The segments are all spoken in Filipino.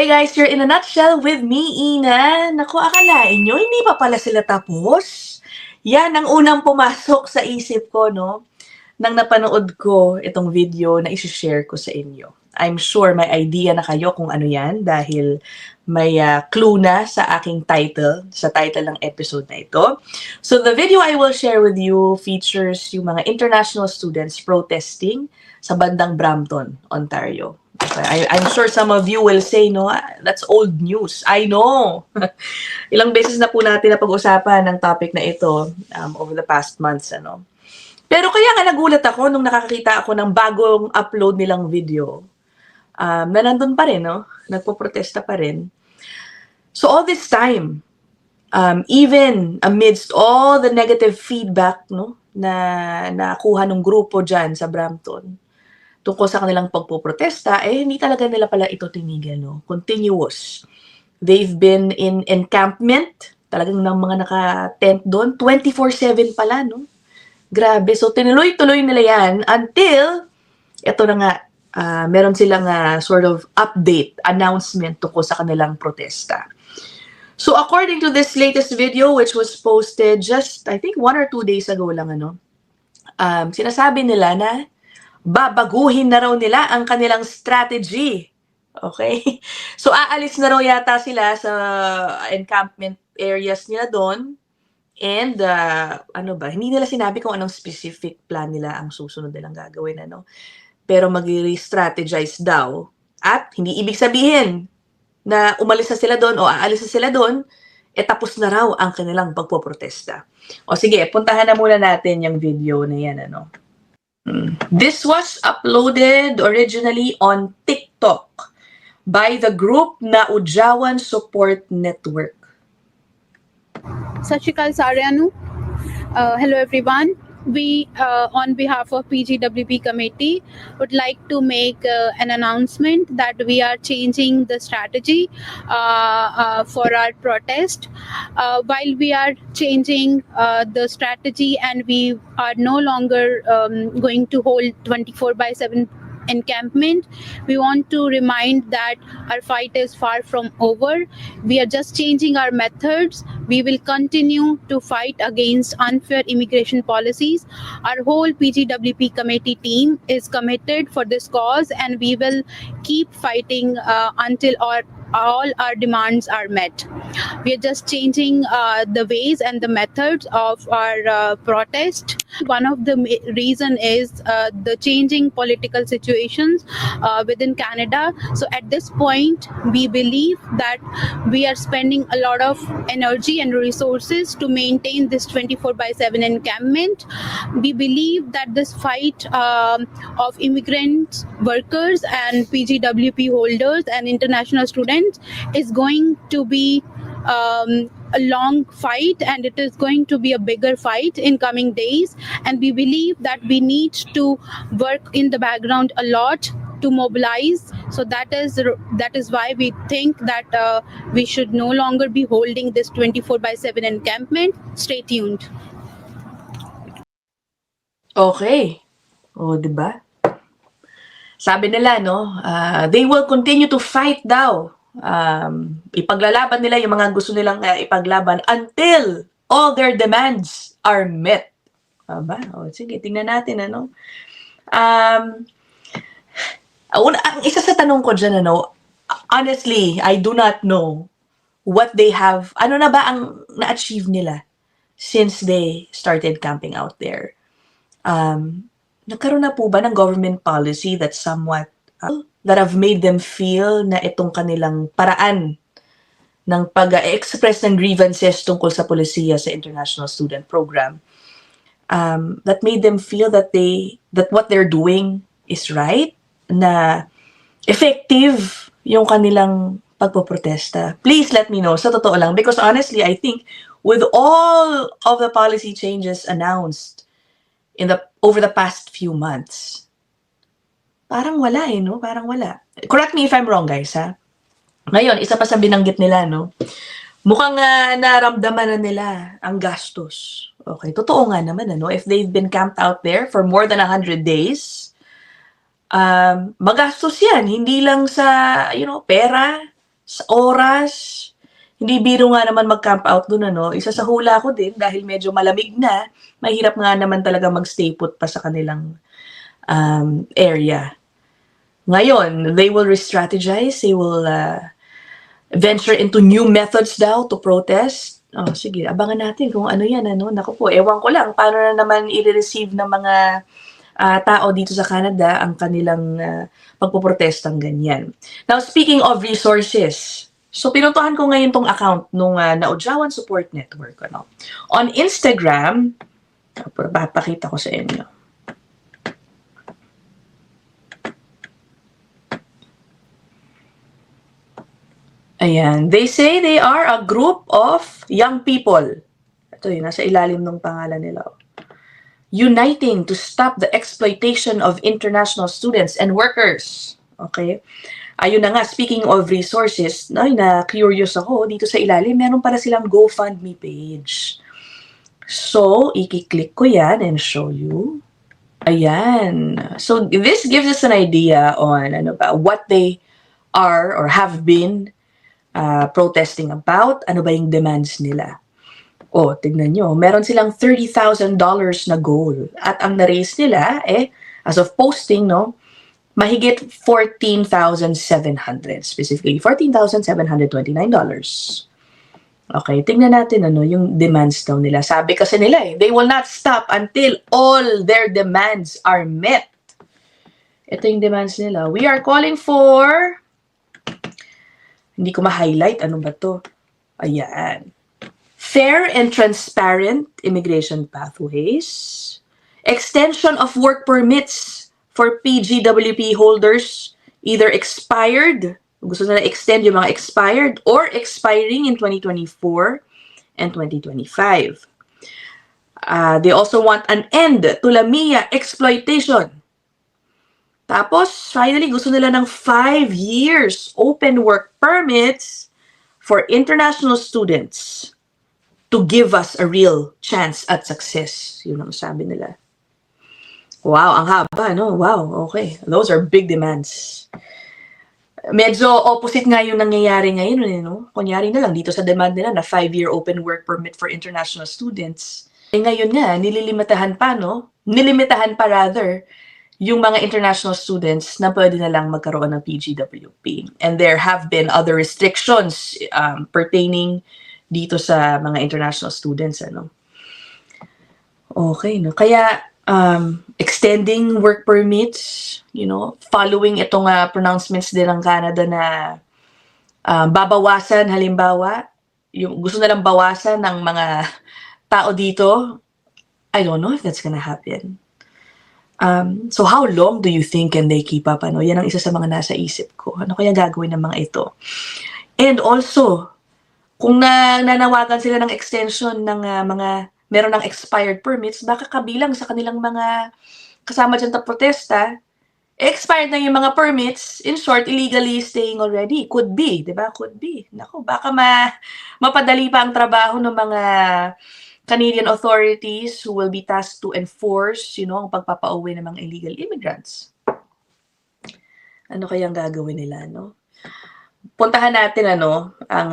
Okay guys, you're in a nutshell with me, Ina. Naku, akalain nyo, hindi pa pala sila tapos? Yan ang unang pumasok sa isip ko, no? Nang napanood ko itong video na isi-share ko sa inyo. I'm sure may idea na kayo kung ano yan dahil may clue na sa aking title, sa title ng episode na ito. So the video I will share with you features yung mga international students protesting sa bandang Brampton, Ontario. I'm sure some of you will say, no, that's old news. I know. Ilang beses na po natin napag-usapan ng topic na ito over the past months. Ano. Pero kaya nga nagulat ako nung nakakita ako ng bagong upload nilang video na nandun pa rin, no? Nagpo-protesta pa rin. So all this time, even amidst all the negative feedback, no, na nakuha ng grupo dyan sa Brampton, tungkol sa kanilang pagpoprotesta, hindi talaga nila pala ito tinigil, no? Continuous. They've been in encampment, talagang ng mga naka-tent doon, 24/7 pala, no? Grabe. So, tinuloy-tuloy nila yan until, ito na nga, meron silang sort of update, announcement tungkol sa kanilang protesta. So, according to this latest video, which was posted just, I think, 1 or 2 days ago lang, ano, sinasabi nila na babaguhin na raw nila ang kanilang strategy. Okay? So, aalis na raw yata sila sa encampment areas nila doon. And, ano ba, hindi nila sinabi kung anong specific plan nila ang susunod nilang gagawin, ano? Pero mag-re-strategize daw. At hindi ibig sabihin na umalis na sila doon o aalis na sila doon, tapos na raw ang kanilang pagpoprotesta. O sige, puntahan na muna natin yung video na yan, ano? This was uploaded originally on TikTok by the group na Ujawan Support Network. Sat Shri Akal ਸਾਰਿਆਂ ਨੂੰ hello everyone. We on behalf of PGWP committee would like to make an announcement that we are changing the strategy for our protest. While we are changing the strategy and we are no longer going to hold 24/7 encampment, we want to remind that our fight is far from over. We are just changing our methods. We will continue to fight against unfair immigration policies. Our whole PGWP committee team is committed for this cause, and we will keep fighting until all our demands are met. We are just changing the ways and the methods of our protest. One of the reason is the changing political situations within Canada. So at this point, we believe that we are spending a lot of energy and resources to maintain this 24/7 encampment. We believe that this fight of immigrants, workers, and PGWP holders and international students is going to be a long fight, and it is going to be a bigger fight in coming days. And we believe that we need to work in the background a lot to mobilize. So that is why we think that we should no longer be holding this 24/7 encampment. Stay tuned. Okay. O, diba? Sabi nila, no, they will continue to fight daw. Ipaglalaban nila yung mga gusto nilang ipaglaban until all their demands are met. Aba? O, sige, tingnan natin, ano. Ang isa sa tanong ko dyan, ano, honestly, I do not know what they have, ano na ba ang na-achieve nila since they started camping out there. Nagkaroon na po ba ng government policy that somewhat that have made them feel na itong kanilang paraan ng pag-express ng grievances tungkol sa polisiya sa International Student Program, that made them feel that what they're doing is right, na effective yung kanilang pagpoprotesta? Please let me know, sa totoo lang, because honestly, I think with all of the policy changes announced over the past few months, parang wala no? Parang wala. Correct me if I'm wrong, guys, ha? Ngayon, isa pa sa binanggit nila, no? Mukhang naramdaman na nila ang gastos. Okay, totoo nga naman, ano? If they've been camped out there for more than 100 days, magastos yan. Hindi lang sa, pera, sa oras. Hindi biro nga naman mag-camp out dun, ano. Isa sa hula ko din, dahil medyo malamig na, mahirap nga naman talaga mag-stay put pa sa kanilang area. Ngayon, they will re-strategize, they will venture into new methods daw to protest. Oh, sige, abangan natin kung ano yan, ano. Naku po, ewan ko lang, paano na naman i-receive ng mga tao dito sa Canada ang kanilang pagpoprotestang ganyan. Now, speaking of resources, so pinuntahan ko ngayon tong account nung Naudyawan Support Network. Ano. On Instagram, papakita ko sa inyo. Ayan. They say they are a group of young people. Ito yun, nasa ilalim ng pangalan nila. Uniting to stop the exploitation of international students and workers. Okay? Ayun na nga, speaking of resources, na-curious ako, dito sa ilalim, meron para silang GoFundMe page. So, i-click ko yan and show you. Ayan. So, this gives us an idea on what they are or have been protesting about, ano ba yung demands nila. O, tignan nyo, meron silang $30,000 na goal. At ang na-raise nila, as of posting, no, mahigit $14,700. Specifically, $14,729. Okay, tignan natin yung demands daw nila. Sabi kasi nila they will not stop until all their demands are met. Ito yung demands nila. We are calling for... Hindi ko ma-highlight. Ano ba to? Ayan. Fair and transparent immigration pathways. Extension of work permits for PGWP holders, either expired, gusto nila extend yung mga expired, or expiring in 2024 and 2025. They also want an end to Lamia exploitation. Tapos, finally, gusto nila ng 5 years open work permits for international students to give us a real chance at success. Yun ang sabi nila. Wow, ang haba, no? Wow, okay. Those are big demands. Medyo opposite nga yung nangyayari ngayon, no? Kunyari na lang dito sa demand nila na 5-year open work permit for international students. Ngayon nga, nilimitahan pa, no? Nilimitahan pa rather, yung mga international students na pwede na lang magkaroon ng PGWP. And there have been other restrictions pertaining dito sa mga international students. Ano? Okay, no? Kaya, extending work permits, following itong pronouncements din ng Canada na babawasan, halimbawa, yung gusto na lang bawasan ng mga tao dito, I don't know if that's gonna happen. So how long do you think can they keep up? Yan ang isa sa mga nasa isip ko. Ano kaya gagawin ng mga ito? And also, kung nanawagan sila ng extension ng meron ng expired permits, baka kabilang sa kanilang mga kasama dyan na protesta, expired na yung mga permits, in short, illegally staying already. Could be, di ba? Could be. Naku, baka mapadali pa ang trabaho ng mga Canadian authorities who will be tasked to enforce, ang pagpapauwi ng mga illegal immigrants. Ano kayang gagawin nila, no? Puntahan natin, ang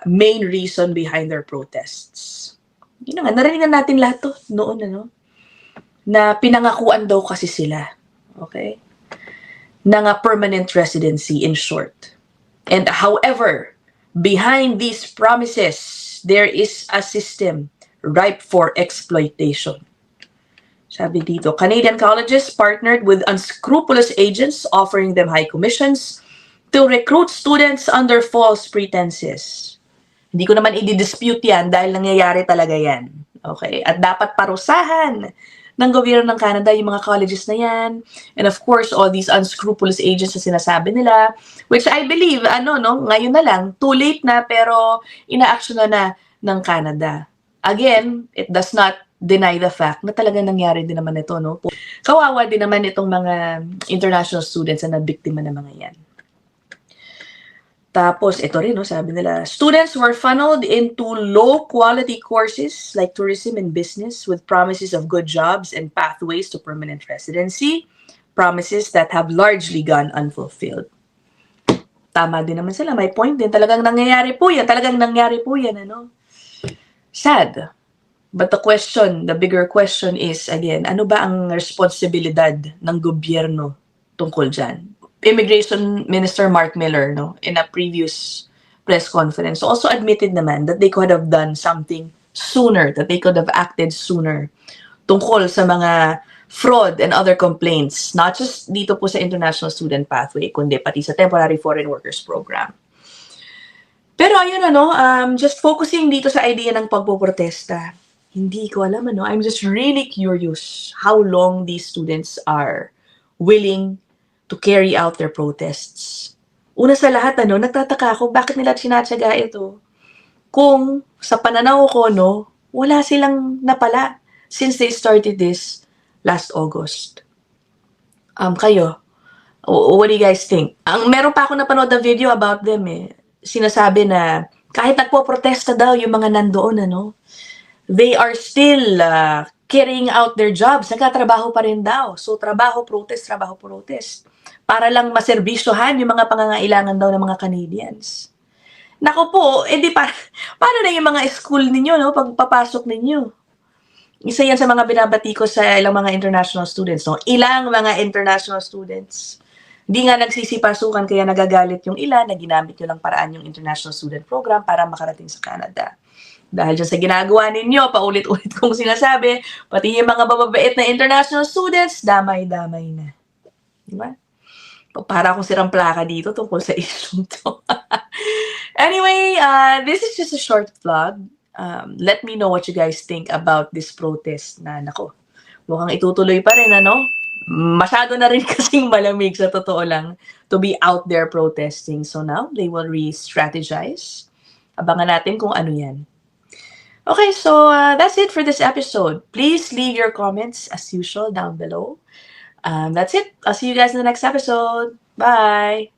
main reason behind their protests. Yun nga, narinig natin lahat to noon, na pinangakuan daw kasi sila, okay? Ng permanent residency, in short. And however, behind these promises, there is a system ripe for exploitation. Sabi dito, Canadian colleges partnered with unscrupulous agents offering them high commissions to recruit students under false pretenses. Hindi ko naman i-dispute yan dahil nangyayari talaga yan. Okay? At dapat parusahan ng gobyerno ng Canada yung mga colleges na yan. And of course, all these unscrupulous agents na sinasabi nila, which I believe, ngayon na lang, too late na, pero ina-action na ng Canada. Again, it does not deny the fact na talagang nangyari din naman ito, no? Kawawa din naman itong mga international students na nabiktima ng mga yan. Tapos, ito rin, sabi nila, students were funneled into low-quality courses like tourism and business with promises of good jobs and pathways to permanent residency, promises that have largely gone unfulfilled. tama din naman sila, may point din. Talagang nangyayari po yan. Ano? Sad. But the bigger question is, again, ano ba ang responsibilidad ng gobyerno tungkol dyan? Immigration Minister Mark Miller, no, in a previous press conference, also admitted naman that they could have done something sooner, that they could have acted sooner tungkol sa mga fraud and other complaints, not just dito po sa International Student Pathway, kundi pati sa Temporary Foreign Workers Program. Pero ayun just focusing dito sa idea ng pagpoprotesta, hindi ko alam I'm just really curious how long these students are willing to carry out their protests. Una sa lahat, nagtataka ako bakit nila sinatsaga ito. Kung sa pananaw ko, wala silang napala since they started this last August. Kayo, what do you guys think? Meron pa ako napanood na video about them Sinasabi na kahit nagpo-protesta daw yung mga nandoon, they are still carrying out their jobs. Nagkatrabaho pa rin daw. So, trabaho, protest. Para lang maserbisyohan yung mga pangangailangan daw ng mga Canadians. Nako po, paano na yung mga school ninyo, pagpapasok ninyo? Isa yan sa mga binabati ko sa ilang mga international students, Ilang mga international students. Hindi nga nagsisipasukan, kaya nagagalit yung ilan na ginamit nyo lang paraan yung international student program para makarating sa Canada. Dahil dyan sa ginagawa ninyo, paulit-ulit kong sinasabi, pati yung mga bababait na international students, damay-damay na. Diba? Para akong sirang plaka dito tungkol sa issue to. Anyway, this is just a short vlog. Let me know what you guys think about this protest na, mukhang itutuloy pa rin, Masyado na rin kasing malamig sa totoo lang to be out there protesting. So now, they will re-strategize. Abangan natin kung ano yan. Okay, so that's it for this episode. Please leave your comments as usual down below. That's it. I'll see you guys in the next episode. Bye!